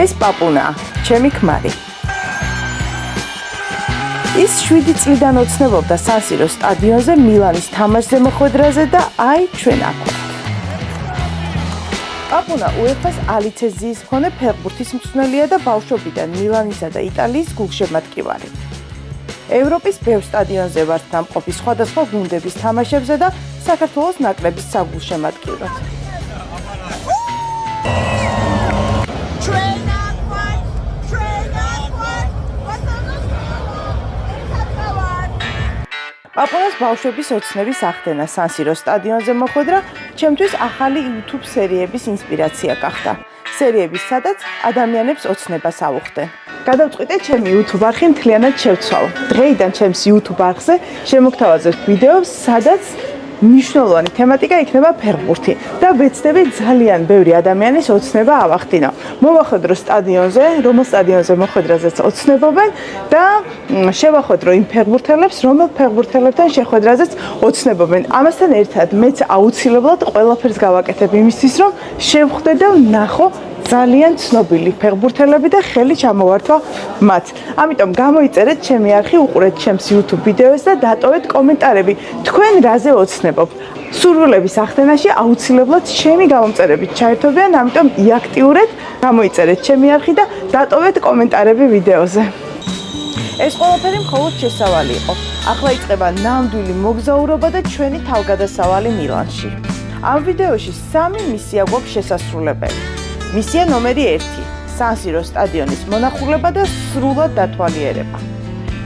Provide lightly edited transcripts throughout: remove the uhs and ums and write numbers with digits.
ეს პაპუნაა, ჩემი ქმარი. ის 7 წლიდან ოცნებობდა სან-სიროს სტადიონზე მილანის თამაშზე მოხვედრაზე და აი ჩვენ აქ ვართ. პაპუნა უეფას ალიცენზიის მქონე ფეხბურთის მწვრთნელია და ბავშვობიდან მილანისა და იტალიის გულშემატკივარი. ევროპის ბევრ სტადიონზე ვართ გამყოფი სხვადასხვა გუნდების თამაშებზე და საქართველოს ნაკრების საგულშემატკივრად. პაპუნას ბავშვების ოცნების ახდენა სან-სიროს სტადიონზე მოხვედრა ჩემთვის ახალი YouTube სერიების ინსპირაცია გახდა. სერიების, სადაც ადამიანებს ოცნებას ავუხდნენ. გადავწყვიტე ჩემი YouTube არხი მთლიანად შევცვალო. დღეიდან ჩემს YouTube არხზე შემოგთავაზებთ ვიდეოებს, სადაც მნიშვნელოვანი თემატიკა იქნება ფეხბურთი და ვეცდები ძალიან ბევრი ადამიანის ოცნება ავახდინო. მოვახვედრო სტადიონზე, რომელ სტადიონზე მოხვედრაზეც ოცნებობენ და შევახვედრო იმ ფეხბურთელებს, რომელ ფეხბურთელებთან შეხვედრაზეც ოცნებობენ. ამასთან ერთად მეც აუცილებლად ყველაფერს გავაკეთებ იმისთვის, რომ შევხვდე და ვნახო ძალიან ცნობილი ფეხბურთელები და ხელი ჩამოვართვა მათ. ამიტომ გამოიწერეთ ჩემი არხი, უყურეთ ჩემს YouTube ვიდეოს და დატოვეთ კომენტარები. თქვენ რაზე ოცნებობთ? სურვილების ახდენაში აუცილებლად ჩემი გამომწერებით ჩაერთვებიან, ამიტომ იაქტიურეთ, გამოიწერეთ ჩემი არხი და დატოვეთ კომენტარები ვიდეოზე. ეს ყველაფერი მხოლოდ შესავალი იყო. ახლა იწყება ნამდვილი მოგზაურობა და ჩვენი თავგადასავალი მილანში. ამ ვიდეოში 3 მისია გვაქვს შესასრულებელი. მისია ნომერი 1. სან-სიროს სტადიონის მონახულება და სრულად დათვალიერება.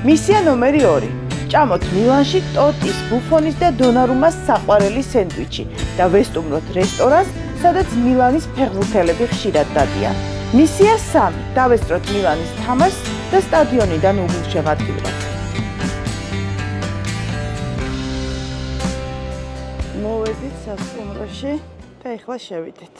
მისია ნომერი 2. ჭამოთ მილანში ტოტის, ბუფონის და დონარუმას საყვარელი სენდვიჩი და ვესტუმროთ რესტორანს, სადაც მილანის ფეხბურთელები ხშირად დადიან. მისია 3. დავესწროთ მილანის თამაშს და სტადიონიდან უგულშემატკივრად. მოვედით სასტუმროში და ეხლა შევიდეთ.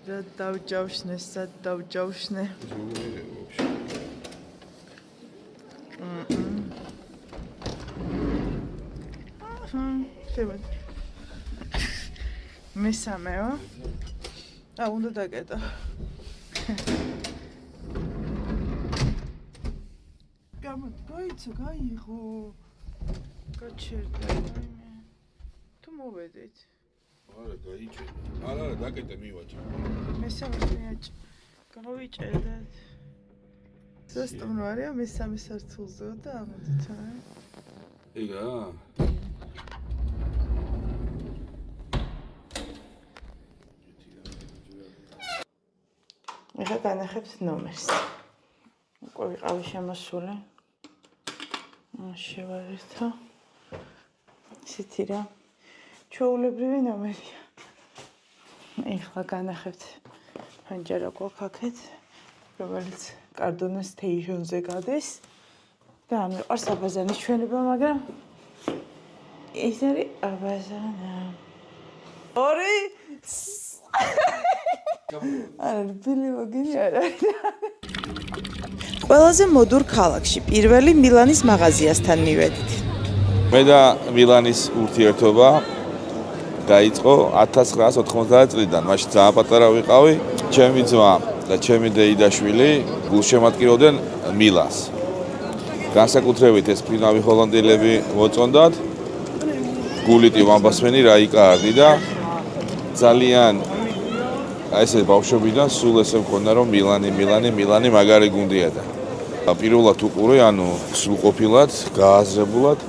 რა დავჯავშნე, სად დავჯავშნე. მესამეო. უნდა დაკეტო. გამოიცა, გაიღო. გაჩერდა. თუ მოვედით. არა, გაიჭერდა. არა, დაკეტე მივაჭრე. მესამე მიაჭრე. გავიჭერდეთ. სასტუმრო არია მესამე სართულზეო და ამოდით არა. ეგა? ეხლა განახებთ ნომერს. უკვე ვიყავი შემოსული. შევარერთო. ისეთი რა. ჩვეულებრივი ნომერია. ეხლა განახებთ ფანჯარა გვაქვს აქეთ, რომელიც კარდონას სტეიშენზე გადის და ამ ვიყავს აბაზანის ჩვენება, მაგრამ ეს არის აბაზანა. ორი არა, ბილი მოგინი არა. ყველაზე მოდურ ქალაქში პირველი მილანის მაღაზიასთან მივედით. მე და მილანის ურთიერთობა დაიწყო 1990 წლიდან. მაშინ ძალიან პატარა ვიყავი. ჩემი ძმა და ჩემი დეიდაშვილი გულშემატკივრობდნენ მილანს. განსაკუთრებით ეს ფინავი ჰოლანდიელები მოწონდათ. გულიტი ვამბასმენი რაიკარდი და ძალიან ესე ბავშვობიდან სულ ესე მქონდა რომ მილანი მაგარი გუნდია და პირველად უყურე, ანუ სრულყოფილად, გააზრებულად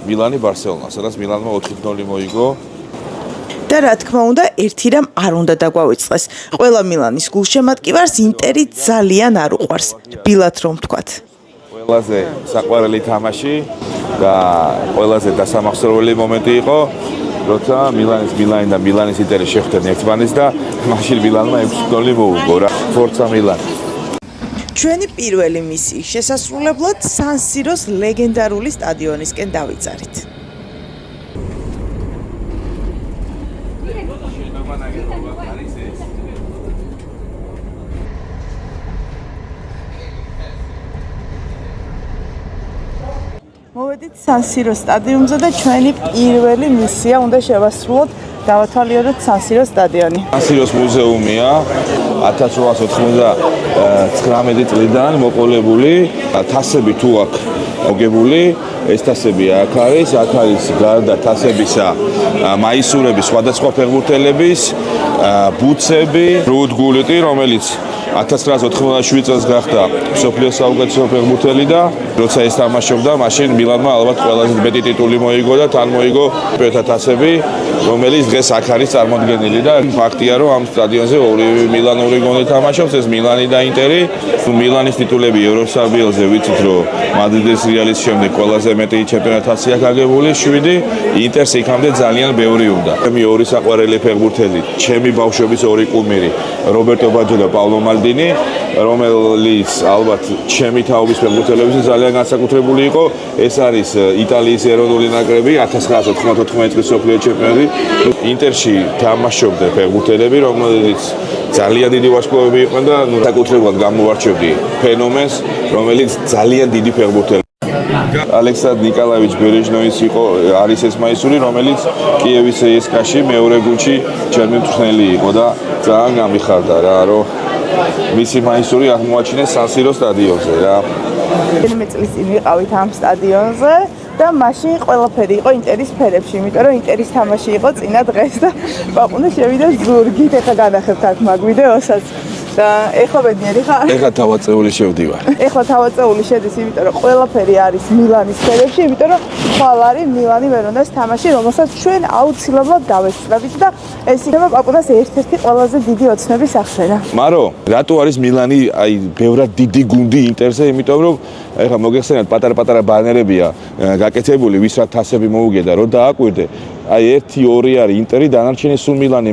მილანი ბარსელონა, სადაც მილანმა 4-0 მოიგო. და რა თქმა უნდა, ერთი რამ არ უნდა დაგვავიწყდეს. ყველა მილანის გულშემატკივარს ინტერი ძალიან არ უყვარს, რბილად რომ ვთქვათ. ყველაზე საყვარელი თამაში და ყველაზე დასამახსოვრებელი მომენტი იყო, როცა მილანი და მილანის ინტერი შეხვდნენ ერთმანეთს და მაშინ მილანმა 6-0 მოუგო რა. ფორცა მილანი. ჩვენი პირველი მისიის შესასრულებლად სან-სიროს ლეგენდარული სტადიონისკენ დავიძარით. მოვედით სან-სირო სტადიონზე და ჩვენი პირველი მისია უნდა შევასრულოთ დავათვალიეროთ სან-სირო სტადიონი. სან-სიროს მუზეუმია 1899 წლიდან მოყოლებული, თასები თუ აქ მოგებული, ეს თასები აქ არის გარდა თასებისა მაისურები, სხვადასხვა ფეხბურთელების, ბუცები, რუდგულიტი, რომელიც 1987 წელს გახდა მსოფლიოს საუკეთესო ფეხბურთელი და როცა ეს თამაშობდა, მაშინ მილანმა ალბათ ყველაზე მეტი ტიტული მოიგო და თან მოიგო პირველთა თასები, რომელიც დღეს აქ არის წარმოდგენილი და ფაქტია, რომ ამ სტადიონზე ორივე მილანური გუნდი თამაშობს, ეს მილანი და ინტერი. მილანის ტიტულები ევროსაბიელზე ვიცით, რომ მადრიდის რეალის შემდეგ ყველაზე მეტი ჩემპიონატ თასი აქვს აგებული 7, ინტერს იქამდე ძალიან ბევრი უნდა. ჩემი ორი საყვარელი ფეხბურთელი, ჩემი ბავშვობის ორი კუმირი, რობერტო ბაჯო და პავლო მალდინი, რომელიც ალბათ ჩემი თაობის ფეხბურთელებისთვის ძალიან განსაკუთრებული იყო. ეს არის იტალიის ეროვნული ნაკრები 1994 წლის მსოფლიო ჩემპიონი. ინტერში თამაშობდა ფეხბურთელები, რომელიც ძალიან დიდი ვარსკვლავები იყვნენ და საკუთრებულად გამოვარჩევდი ფენომენს, რომელიც ძალიან დიდი ფეხბურთელი. ალექსანდრ ნიკოლაევიჩ ბერეჟნოვის არის ეს მაისური, რომელიც კიევის CSKA-ში მეორე გუნდში ჩემი მწვრთნელი იყო და ძალიან გამიხარდა რა, რომ მისი მაისური აღმოაჩინეს სან-სირო სტადიონზე რა. მე წლის წინ ვიყავით ამ სტადიონზე და მაშინ ყველაფერი იყო ინტერის ფერებში, იმიტომ რომ ინტერის თამაში იყო წინა დღეს და ბაყუნა შევიდა ზურგით, ეხლა განახებთ აქ მაგ ვიდეოსაც. და ეხლა ბედნიერი ხარ? ეხლა თავაწეული შევდივარ. ეხლა თავაწეული შედის, იმიტომ რომ ყველაფერი არის მილანის ფერებში, იმიტომ რომ ხვალ არის მილანი ვერონას თამაში, რომელსაც ჩვენ აუცილებლად დავესწრებით და ეს იქნება პაპუნას ერთ-ერთი ყველაზე დიდი ოცნების აღწერა. მარო, რატო არის მილანი აი ბევრად დიდი გუნდი ინტერზე, იმიტომ რომ ეხლა მოგეხსენათ პატარ-პატარა ბანერებია გაკეთებული, ვის რა თასები მოუგედა, რომ დააკვირდე. აი 1-2 არის ინტერი, დანარჩენი სულ მილანი.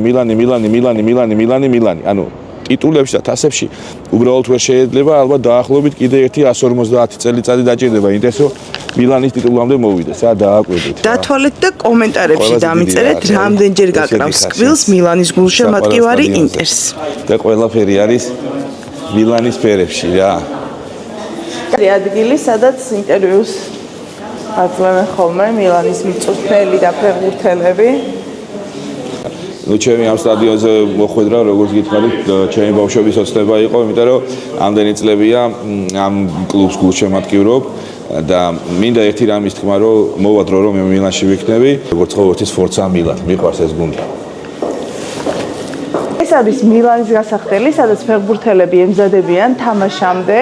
ანუ ტიტულებში და თასებში უბრალოდ ვერ შეიძლება, ალბათ დაახლოებით კიდე 150 წელიწადი დაჭირდება ინტერს, რომ მილანის ტიტულამდე მოვიდეს. დააკვირდით. დათვალეთ და კომენტარებში დამიწერეთ, რამდენჯერ გაკრავს კბილს მილანის გულშემატკივარი ინტერს. და ყველაფერი არის მილანის ფერებში რა. ადგილი, სადაც ინტერვიუს აძლევენ ხოლმე მილანის მწვრთნელი და ფეხბურთელები. ნუ ჩემი ამ სტადიონზე მოხვედრა, როგორც გითხარით, ჩემი ბავშვობის ოცნება იყო, იმიტომ რომ ამდენი წლებია ამ კლუბს გულშემატკივრობ და მინდა ერთი რამის თქმა, რომ მოვადრო, რომ მე მილანში ვიქნები, როგორც ყოველთვის ფორცა მილანი, მიყვარს ეს გუნდი. ეს არის მილანის გასახდელი, სადაც ფეხბურთელები ემზადებიან თამაშამდე.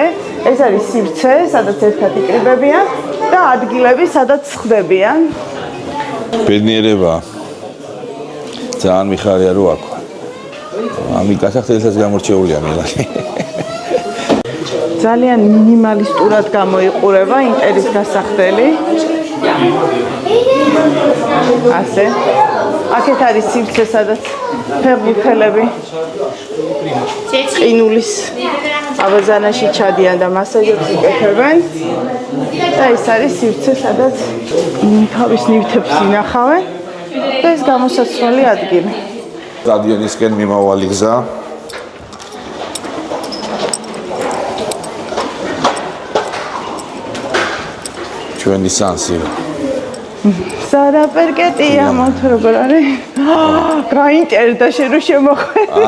ეს არის სივრცე, სადაც ერთად იკრიბებიან და ადგილები, სადაც ხდებიან. ბედნიერება. ძალიან მიხარია რომ აქ. ამის გასახდელსაც გამორჩეულია მილანი. ძალიან მინიმალისტურად გამოიყურება ინტერის გასახდელი. ასე. აქეთ არის სივრცე, სადაც ფეხბურთელები ყინულის აბაზანაში ჩადიან და მასაჟებს იკეთებენ. და ეს არის სივრცე, სადაც თავის ნივთებს ინახავენ. და ეს გამოსაცვლელი ადგილი. სტადიონისკენ მიმავალი გზა. ჩვენი სან-სირო. სარაპერკეტია მოთ როგორ არის? გაინტერესდა შენ რო შემოხვედი.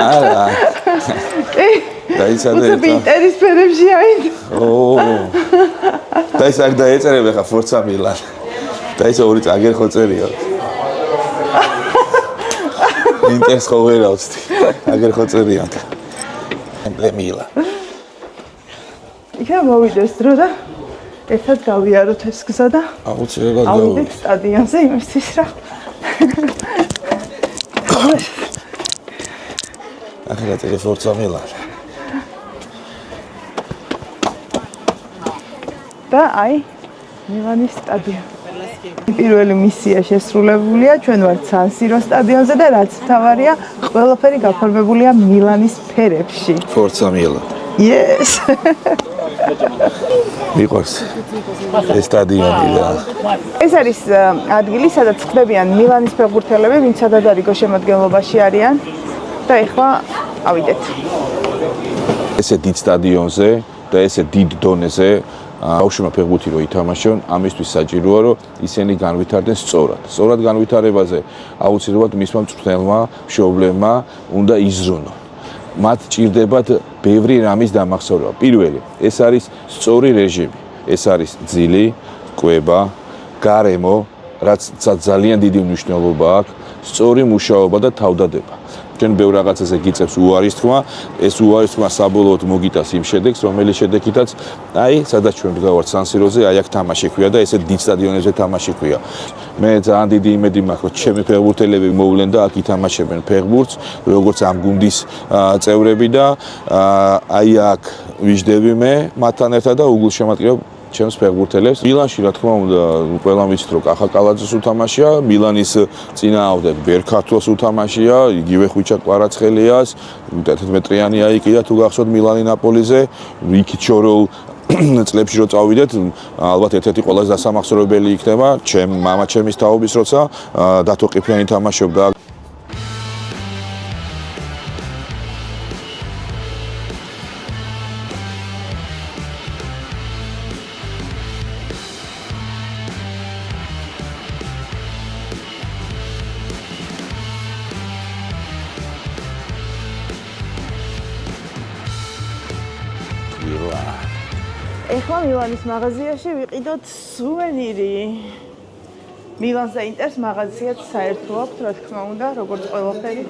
არა. დაიცადე. ინტერის ფერებში აიდ. და ის აქ დაეწერება ხა ფორცა მილანი. და ის ორი წაგერ ხო წერია. ინტერს ხო ვერ ავსდი. აგერ ხო წერია. ემბლემილა. იქა მოვიდეს დრო და ერთად გავიაროთ ეს გზა და აუცილებლად გავიდეთ სტადიონზე იმისთვის რა. ახლა წერე ფორცა მილანი. და აი მილანის სტადიონი. პირველი მისია შესრულებულია, ჩვენ ვართ სან-სირო სტადიონზე და რაც მთავარია, ყველაფერი გაფორმებულია მილანის ფერებში. ფორცა მილანი. Yes. მიყვარს ეს სტადიონი და ეს არის ადგილი, სადაც ხდებიან მილანის ფეხბურთელები, ვინც სადადარიგო შემადგენლობაში არიან და ეხლა ავიდეთ. ესე დიდ სტადიონზე და ესე დიდ დონეზე ბავშვებმა ფეხბურთი რო ითამაშონ, ამისთვის საჭიროა რომ ისინი განვითარდნენ სწორად. სწორად განვითარებაზე აუცილებლად მისმა მწვრთნელმა, მშობლებმა უნდა იზრუნონ. მათ ჭირდებათ ბევრი რამის დამახსოვრება. პირველი, ეს არის სწორი რეჟიმი. ეს არის ძილი, კვება, გარემო, რაც ძალიან დიდი მნიშვნელობა აქვს, სწორი მუშაობა და თავდადება. ჩვენ ბევრ რაღაცაზე გიწევს უარის თქმა, ეს უარის თქმა საბოლოოდ მოგიტას იმ შედეგს, რომელიც შედეგითაც სადაც ჩვენ ვდგავართ სანსიროზე, აქ თამაში ქვია და ესეთ დიდ სტადიონებზე თამაში ქვია. მე ძალიან დიდი იმედი მაქვს, რომ ჩემი ფეხბურთელები მოვლენ და აქ ითამაშებენ ფეხბურთს, როგორც ამ გუნდის წევრები და აქ ვიждები მე მათთან ერთად და უგულშემატკივრებ ჩემს ფეხბურთელებს. მილანში რა თქმა უნდა, ყველამ ვიცით რომ კახაკალაძეს უთამაშია, მილანის წინააღმდეგ ბერქართლოს უთამაშია, იგივე ხვიჩა კვარაცხელიას, 11 მეტრიანი აიკიდა თუ გახსოვთ მილანი ნაპოლიზე, იქით შორეულ წლებში რო წავიდეთ, ალბათ ერთ-ერთი ყველაზე დასამახსოვრებელი იქნება მამა ჩემის თაობის როცა დათო ყიფიანი თამაშობდა. ეხლა მილანის მაღაზიაში ვიყიდოთ სუვენირი. მილანს და ინტერს მაღაზიაც საერთო აქვს, რა თქმა უნდა, როგორც ყველაფერი.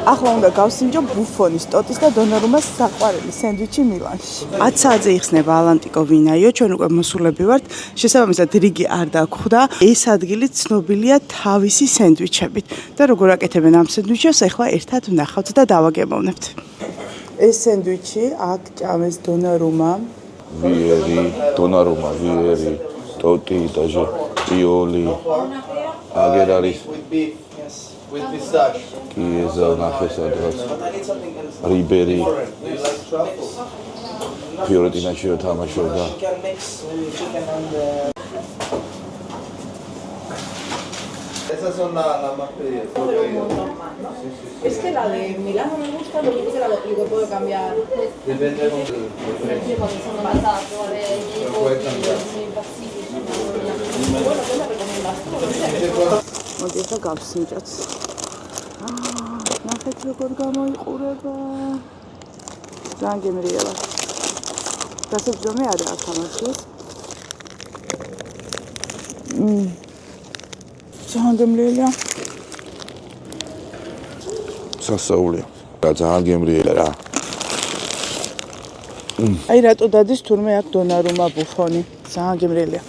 ახლა უნდა გავსინჯო ბუფონის, ტოტის და დონარუმას საყვარელი სენდვიჩი მილანში. 10 საათზე იხსნება ალანტიკო ვინაიო, ჩვენ უკვე მოსულები ვართ. შესაბამისად რიგი არ დაგვხვდა. ეს ადგილი ცნობილია თავისი სენდვიჩებით და როგორ აკეთებენ ამ სენდვიჩებს, ახლა ერთად ვნახავთ და დავაგემოვნებთ. ეს სენდვიჩი აქ ჭამეს დონარუმა, ვიერი, ტოტი, დაჟე, პიოლი. აგერ არის with pistache. Kieza ნახეს ადრას. რიბერი. ფიორენტინაში თამაშობდა. Esas son las más pedidas. Es que la de Milán no me gusta, lo que pasa es que lo puedo cambiar. Depende de cómo Sono basato Bueno, ¿qué me recomiendas tú? მოდი ახლა გავსინჯოთ. ნახეთ როგორ გამოიყურება. ძალიან გემრიელა. გასაბჭოები არა აქ ამაშეს. ძალიან გემრიელია. სასაულია. ძალიან გემრიელა რა. აი რატო დადის თურმე აქ დონარუმა ბუფონი. ძალიან გემრიელია.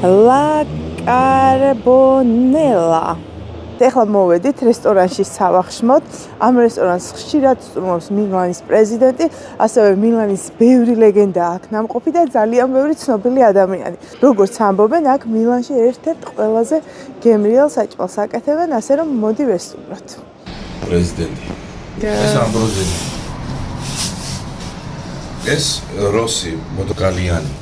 La Carbonella. ეხლა მოვედით რესტორანში სავახშმოდ. ამ რესტორანს ხშირად სტუმრობს მილანის პრეზიდენტი, ასევე მილანის ბევრი ლეგენდა აქ ნამყოფი და ძალიან ბევრი ცნობილი ადამიანი. როგორც ამბობენ, აქ მილანში ერთ-ერთ ყველაზე გემრიელ საჭმელს აკეთებენ, ასე რომ მოდი ვესტუმროთ. პრეზიდენტი. ეს ამბროზინი. ეს როსი მოდგალიანი.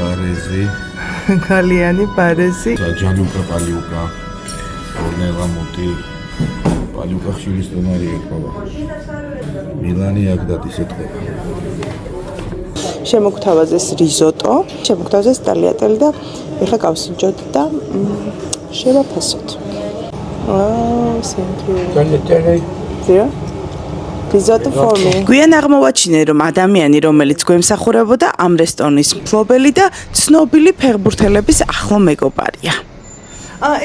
Parezi. Galiani Parezi. Gianluca Paliuca. Ornella Muti. Paliuca ხშირის დონარი ეკავა. მილანი აქ დადის ეთქება. შემოგთავაზეს რიზოტო, შემოგთავაზეს ტალიატელი და ეხლა გავსინჯოთ და შევაფასოთ. Thank you. ტალიატელი. Zero. Risotto for me. გვიან აღმოვაჩინე, რომ ადამიანი, რომელიც გვემსახურებოდა, ამ რესტორნის მფლობელი და ცნობილი ფეხბურთელების ახლო მეგობარია.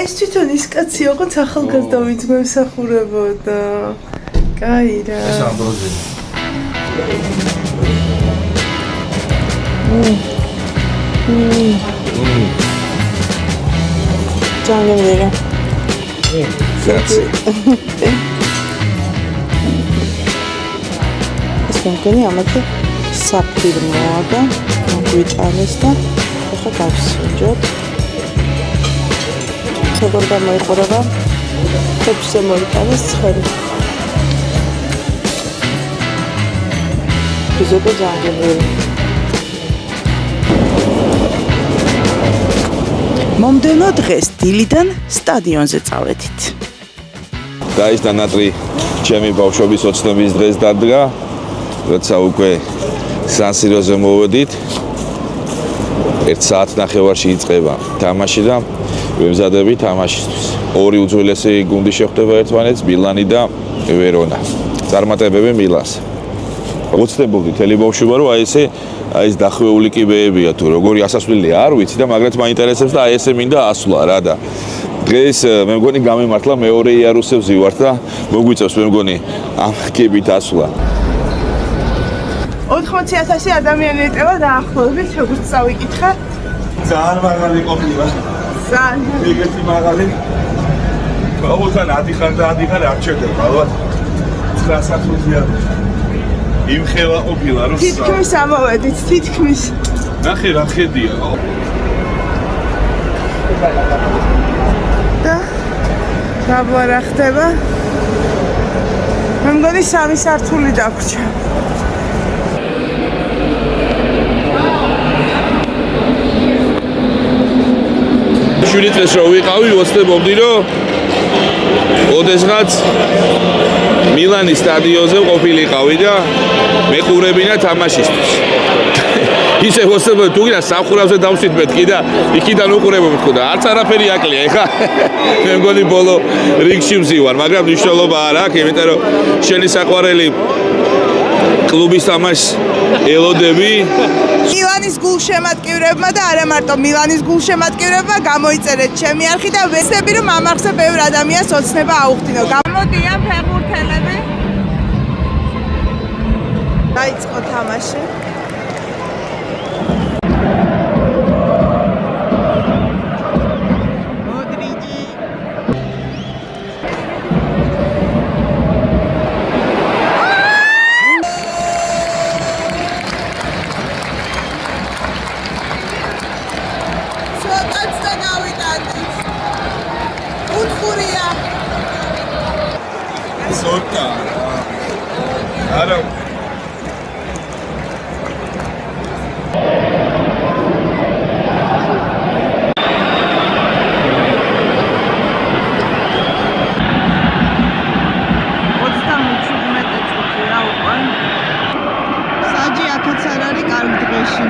ეს თვითონ ის კაცი, ოღონდ ახალგაზრდა ვინც გვემსახურებოდა. კაი რა. ეს ამბროზინი. ძალიან Grazie. მგონი ამათი საფირმოა და გვიჭამეს და ახლა გავსინჯოთ. როგორ გამოიყურება? ხებში მოიტანეს ცხელი. რიზოტო ძალიან გემრიელი. მომდევნო დღეს დილიდან სტადიონზე წავედით. დაიწყო ნატრი ჩემი ბავშვობის ოცნების დღეს დადგა, როცა უკვე სან-სიროზე მოვედით. 1 საათ ნახევარში იწყება თამაში და ვემზადებით თამაშისთვის. ორი უძველესი გუნდი შეხვდება ერთმანეთს, მილანი და ვერონა. წარმატებები მილანს. უცდებოდი თელი ბავშვობა, რომ აი ეს დახვეული კიბეებია თუ როგორი ასასვლელი არ ვიცი და მაგრაც მაინტერესებს და აი ესე მინდა ასვლა რა და დღეს მე მგონი გამემართლა მეორე იარუსებზე ვარ და მოგვიწევს მე მგონი ამ კიბით ასვლა. 80,000 ადამიანი ეტევა დაახლოებით, როგორც წავიკითხა. ძალიან მაღალი ყოფილა. ძალიან. ეგეთი მაღალი. ბავშვთან ადიხარ არ ჩერდება, ალბათ 9 საათია. იმხელა ყოფილა რომ თითქმის ამოვედით, თითქმის. ნახე რა ხედია. და რა ხდება? მე მგონი 3 სართული დაგვრჩა. შვიდი წელს რო ვიყავი, ვოცდებოდი რომ ოდესღაც მილანის სტადიონზე ყოფილიყავი და მეყურებინა თამაშისთვის. ისე ვოცდებოდი თუ გინდა სამხურავზე დავსვით მეთქი და იქიდან უყურებობთ ხო და არც არაფერი აკლია ეხა. მე მგონი ბოლო რიგში ვზივარ, მაგრამ მნიშვნელობა არ აქვს, იმიტომ რომ შენი საყვარელი კლუბის თამაშს ელოდები. მილანის გულშემატკივრებმა და არა მარტო მილანის გულშემატკივრებმა გამოიწერეთ ჩემი არხი და ვეცდები რომ ამ არხზე ბევრ ადამიანს ოცნება აუხდინო. გამოდიან ფეხბურთელები. დაიწყო თამაში. არა საჯი აქაც არ არის კარგ დღეში.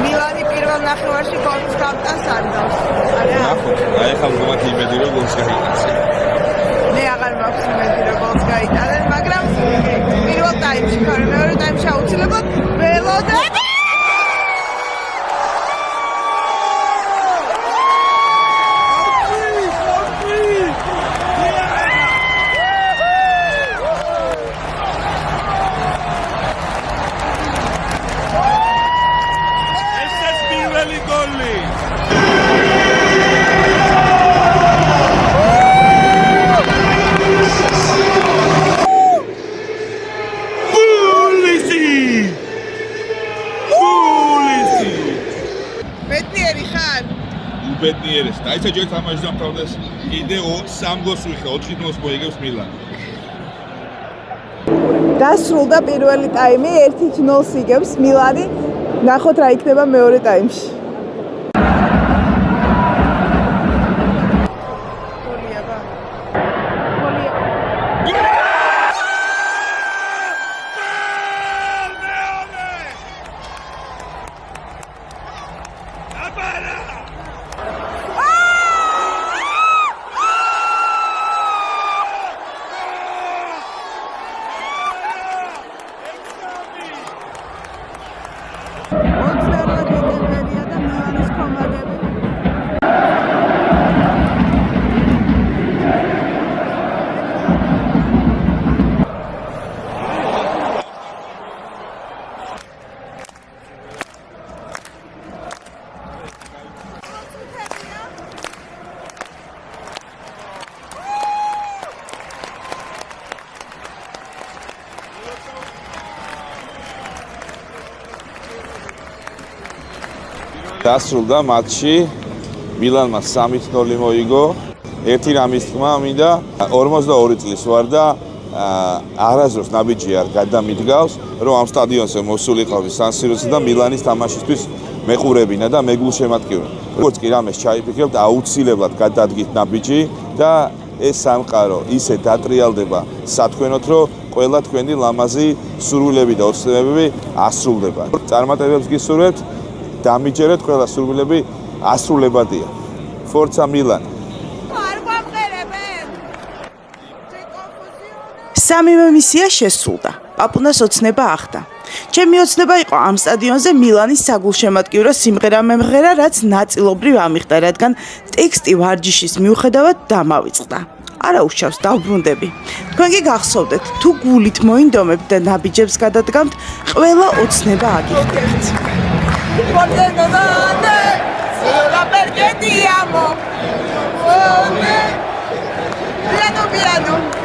მილანი პირველ ნახევარში გოლს გავტანს არ გავს. აი ხა მომათ იმედი რომ გოლს გაიტანს. მე აღარ მაქვს იმედი რომ გოლს გაიტანენ, მაგრამ პირველ ტაიმში ხარ, მეორე ტაიმში აუცილებლად ველოდები. ბედნიერეს. დაიცა ჯერ თამაში დამთავრდეს. კიდე 3 გოლს უიხდა, 4 გოლს მოიგებს მილანი. დასრულდა პირველი ტაიმი, 1-0-ს იგებს მილანი. ნახოთ რა იქნება მეორე ტაიმში. დასრულდა მატჩი, მილანმა 3-0 მოიგო. ერთი რამის თქმა მინდა, 42 წლის ვარ და არასდროს ნაბიჯი არ გადამიდგავს, რომ ამ სტადიონზე მოსულიყავი San Siro's და Milan-ის თამაშისთვის მეყურებინა და მეგლუშემატკივრა. როგორც კი რამეს ჩაიფიქრებთ, აუცილებლად გადადგით ნაბიჯი და ეს სამყარო ისე დატრიალდება სათქვენოთ, რომ ყველა თქვენი ლამაზი სურვილები და ოცნებები ასრულდება. წარმატებებს გისურვებთ, დამიჯერეთ ყველა სურვილები ასრულებადია. Forza Milan. სამივე მისია შესრულდა. პაპუნას ოცნება ახდა. ჩემი ოცნება იყო ამ სტადიონზე მილანის საგულშემატკივრო სიმღერა მემღერა, რაც ნაწილობრივ ამიღდა, რადგან ტექსტი ვარჯიშის მიუხედავად დამავიწყდა. არა უშავს დავბრუნდები. თქვენ კი გახსოვდეთ, თუ გულით მოინდომებთ და ნაბიჯებს გადადგამთ, ყველა ოცნება აგიხდებთ. Piano.